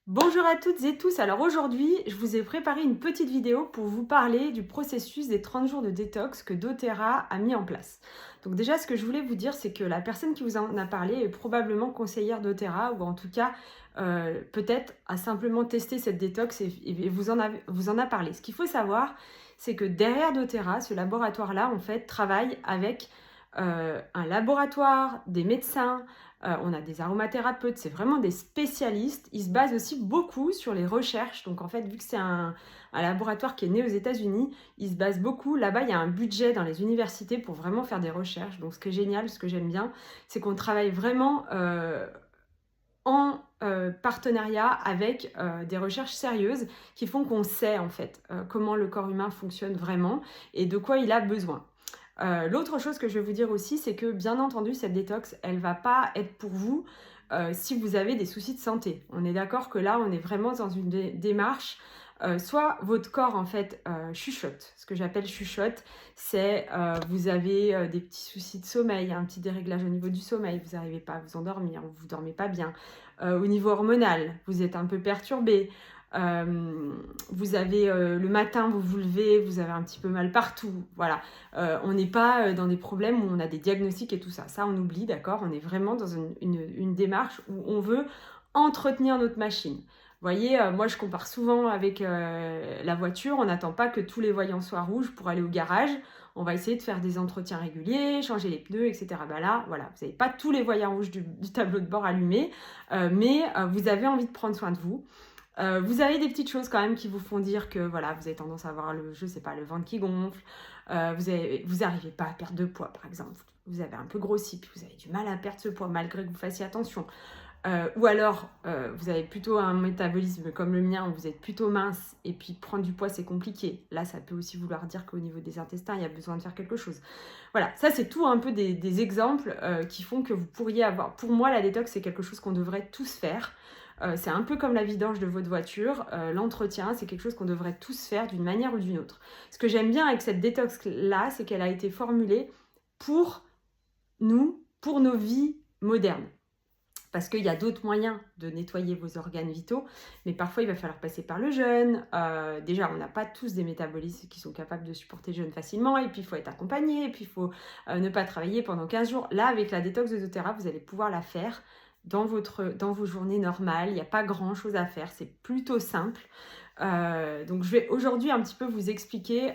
Bonjour à toutes et tous, alors aujourd'hui je vous ai préparé une petite vidéo pour vous parler du processus des 30 jours de détox que doTERRA a mis en place. Donc déjà ce que je voulais vous dire c'est que la personne qui vous en a parlé est probablement conseillère doTERRA ou en tout cas peut-être a simplement testé cette détox et vous en a parlé. Ce qu'il faut savoir c'est que derrière doTERRA, ce laboratoire-là en fait travaille avec un laboratoire, des médecins, on a des aromathérapeutes, c'est vraiment des spécialistes. Ils se basent aussi beaucoup sur les recherches. Donc en fait, vu que c'est un laboratoire qui est né aux États-Unis, ils se basent beaucoup. Là-bas, il y a un budget dans les universités pour vraiment faire des recherches. Donc ce qui est génial, ce que j'aime bien, c'est qu'on travaille vraiment en partenariat avec des recherches sérieuses qui font qu'on sait en fait comment le corps humain fonctionne vraiment et de quoi il a besoin. L'autre chose que je vais vous dire aussi, c'est que bien entendu, cette détox, elle va pas être pour vous si vous avez des soucis de santé. On est d'accord que là, on est vraiment dans une démarche. Soit votre corps en fait chuchote. Ce que j'appelle chuchote, c'est vous avez des petits soucis de sommeil, un petit déréglage au niveau du sommeil, vous n'arrivez pas à vous endormir, vous dormez pas bien. Au niveau hormonal, vous êtes un peu perturbé. Vous avez le matin, vous vous levez, vous avez un petit peu mal partout. Voilà, on n'est pas dans des problèmes où on a des diagnostics et tout ça. Ça, on oublie, d'accord. On est vraiment dans une démarche où on veut entretenir notre machine. Vous voyez, moi je compare souvent avec la voiture. On n'attend pas que tous les voyants soient rouges pour aller au garage. On va essayer de faire des entretiens réguliers, changer les pneus, etc. Bah là, voilà, vous n'avez pas tous les voyants rouges du tableau de bord allumés, mais vous avez envie de prendre soin de vous. Vous avez des petites choses quand même qui vous font dire que voilà, vous avez tendance à avoir je sais pas, le ventre qui gonfle, vous n'arrivez pas à perdre de poids par exemple, vous avez un peu grossi, puis vous avez du mal à perdre ce poids malgré que vous fassiez attention. Ou alors, vous avez plutôt un métabolisme comme le mien, où vous êtes plutôt mince, et puis prendre du poids, c'est compliqué. Là, ça peut aussi vouloir dire qu'au niveau des intestins, il y a besoin de faire quelque chose. Voilà, ça, c'est tout un peu des exemples qui font que vous pourriez avoir... Pour moi, la détox, c'est quelque chose qu'on devrait tous faire. C'est un peu comme la vidange de votre voiture. L'entretien, c'est quelque chose qu'on devrait tous faire d'une manière ou d'une autre. Ce que j'aime bien avec cette détox-là, c'est qu'elle a été formulée pour nous, pour nos vies modernes. Parce qu'il y a d'autres moyens de nettoyer vos organes vitaux, mais parfois il va falloir passer par le jeûne. Déjà, on n'a pas tous des métabolismes qui sont capables de supporter le jeûne facilement, et puis il faut être accompagné, et puis il faut ne pas travailler pendant 15 jours. Là, avec la détox de doTERRA, vous allez pouvoir la faire dans vos journées normales. Il n'y a pas grand-chose à faire, c'est plutôt simple. Donc je vais aujourd'hui un petit peu vous expliquer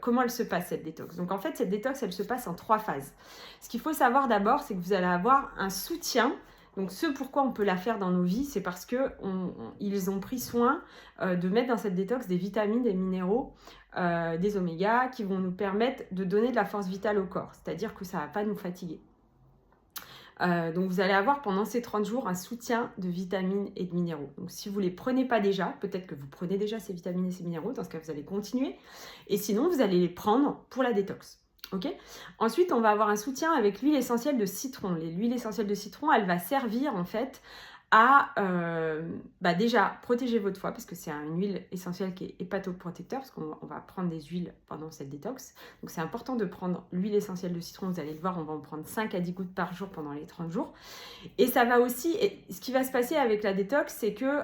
comment elle se passe cette détox. Donc en fait cette détox elle se passe en 3 phases. Ce qu'il faut savoir d'abord c'est que vous allez avoir un soutien. Donc ce pourquoi on peut la faire dans nos vies, c'est parce qu'ils ont pris soin de mettre dans cette détox des vitamines, des minéraux, des omégas qui vont nous permettre de donner de la force vitale au corps. C'est-à-dire que ça ne va pas nous fatiguer. Donc vous allez avoir pendant ces 30 jours un soutien de vitamines et de minéraux. Donc si vous ne les prenez pas déjà, peut-être que vous prenez déjà ces vitamines et ces minéraux, dans ce cas vous allez continuer. Et sinon vous allez les prendre pour la détox. Okay. Ensuite on va avoir un soutien avec l'huile essentielle de citron. L'huile essentielle de citron elle va servir en fait à déjà protéger votre foie parce que c'est une huile essentielle qui est hépatoprotecteur parce qu'on va prendre des huiles pendant cette détox. Donc c'est important de prendre l'huile essentielle de citron, vous allez le voir, on va en prendre 5 à 10 gouttes par jour pendant les 30 jours. Et ça va aussi, ce qui va se passer avec la détox, c'est que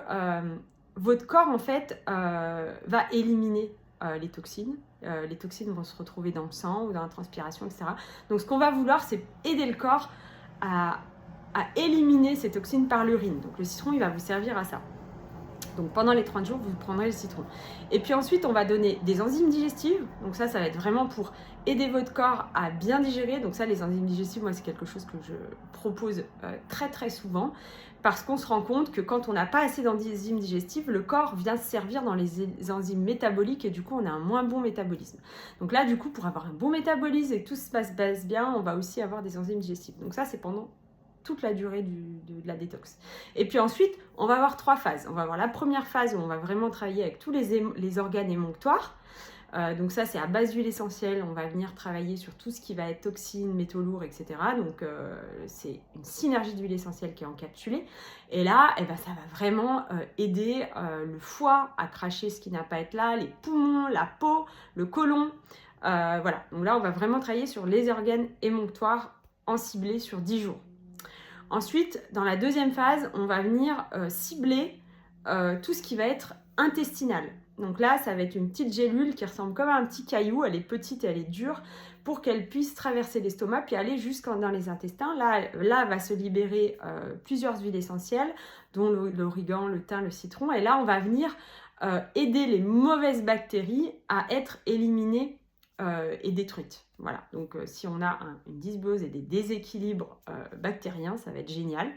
votre corps en fait va éliminer les toxines. Les toxines vont se retrouver dans le sang ou dans la transpiration, etc. Donc ce qu'on va vouloir, c'est aider le corps à éliminer ces toxines par l'urine. Donc le citron, il va vous servir à ça. Donc pendant les 30 jours, vous prendrez le citron. Et puis ensuite, on va donner des enzymes digestives. Donc ça va être vraiment pour aider votre corps à bien digérer. Donc ça, les enzymes digestives, moi, c'est quelque chose que je propose très très souvent. Parce qu'on se rend compte que quand on n'a pas assez d'enzymes digestives, le corps vient se servir dans les enzymes métaboliques et du coup, on a un moins bon métabolisme. Donc là, du coup, pour avoir un bon métabolisme et que tout se passe bien, on va aussi avoir des enzymes digestives. Donc ça, c'est pendant toute la durée de la détox. Et puis ensuite, on va avoir 3 phases. On va avoir la première phase où on va vraiment travailler avec tous les organes émonctoires. Donc ça, c'est à base d'huile essentielle. On va venir travailler sur tout ce qui va être toxines, métaux lourds, etc. Donc c'est une synergie d'huile essentielle qui est encapsulée. Et là, ça va vraiment aider le foie à cracher ce qui n'a pas à être là, les poumons, la peau, le côlon. Voilà, donc là, on va vraiment travailler sur les organes émonctoires en ciblé sur 10 jours. Ensuite, dans la deuxième phase, on va venir cibler tout ce qui va être intestinal. Donc là, ça va être une petite gélule qui ressemble comme à un petit caillou, elle est petite et elle est dure, pour qu'elle puisse traverser l'estomac puis aller jusqu'en dans les intestins. Là va se libérer plusieurs huiles essentielles, dont l'origan, le thym, le citron. Et là, on va venir aider les mauvaises bactéries à être éliminées et détruites. Voilà, donc si on a une dysbiose et des déséquilibres bactériens, ça va être génial.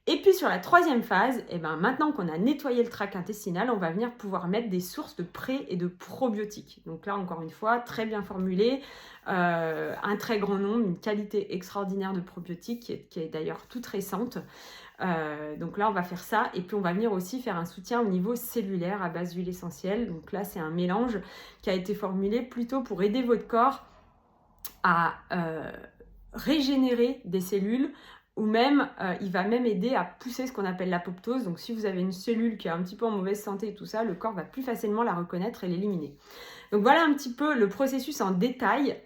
Et puis sur la troisième phase, maintenant qu'on a nettoyé le tract intestinal, on va venir pouvoir mettre des sources de pré et de probiotiques. Donc là, encore une fois, très bien formulé, un très grand nombre, une qualité extraordinaire de probiotiques qui est d'ailleurs toute récente. Donc là, on va faire ça et puis on va venir aussi faire un soutien au niveau cellulaire à base d'huile essentielle. Donc là, c'est un mélange qui a été formulé plutôt pour aider votre corps à régénérer des cellules, ou même il va même aider à pousser ce qu'on appelle l'apoptose. Donc si vous avez une cellule qui est un petit peu en mauvaise santé et tout ça, le corps va plus facilement la reconnaître et l'éliminer. Donc voilà un petit peu le processus en détail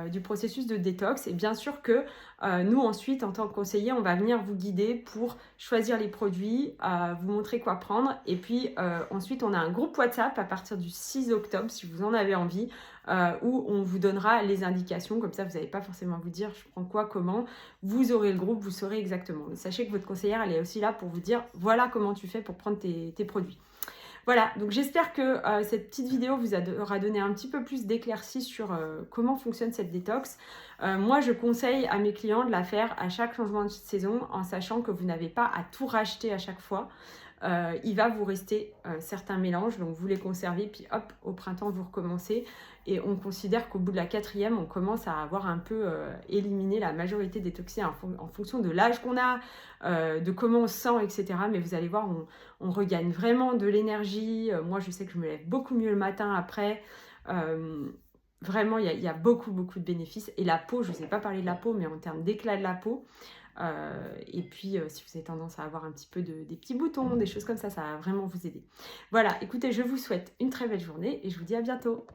du processus de détox. Et bien sûr que nous ensuite, en tant que conseiller, on va venir vous guider pour choisir les produits, vous montrer quoi prendre. Et puis ensuite, on a un groupe WhatsApp à partir du 6 octobre, si vous en avez envie, où on vous donnera les indications. Comme ça, vous n'avez pas forcément à vous dire je prends quoi, comment. Vous aurez le groupe, vous saurez exactement. Mais sachez que votre conseillère, elle est aussi là pour vous dire voilà comment tu fais pour prendre tes produits. Voilà, donc j'espère que cette petite vidéo vous aura donné un petit peu plus d'éclaircies sur comment fonctionne cette détox. Moi, je conseille à mes clients de la faire à chaque changement de saison en sachant que vous n'avez pas à tout racheter à chaque fois. Il va vous rester certains mélanges, donc vous les conservez, puis hop, au printemps, vous recommencez. Et on considère qu'au bout de la 4e, on commence à avoir un peu éliminé la majorité des toxines en fonction de l'âge qu'on a, de comment on se sent, etc. Mais vous allez voir, on regagne vraiment de l'énergie. Moi, je sais que je me lève beaucoup mieux le matin après. Vraiment, il y a beaucoup de bénéfices. Et la peau, je ne vous ai pas parlé de la peau, mais en termes d'éclat de la peau, et puis si vous avez tendance à avoir un petit peu des petits boutons, des choses comme ça va vraiment vous aider. Voilà, écoutez, je vous souhaite une très belle journée et je vous dis à bientôt.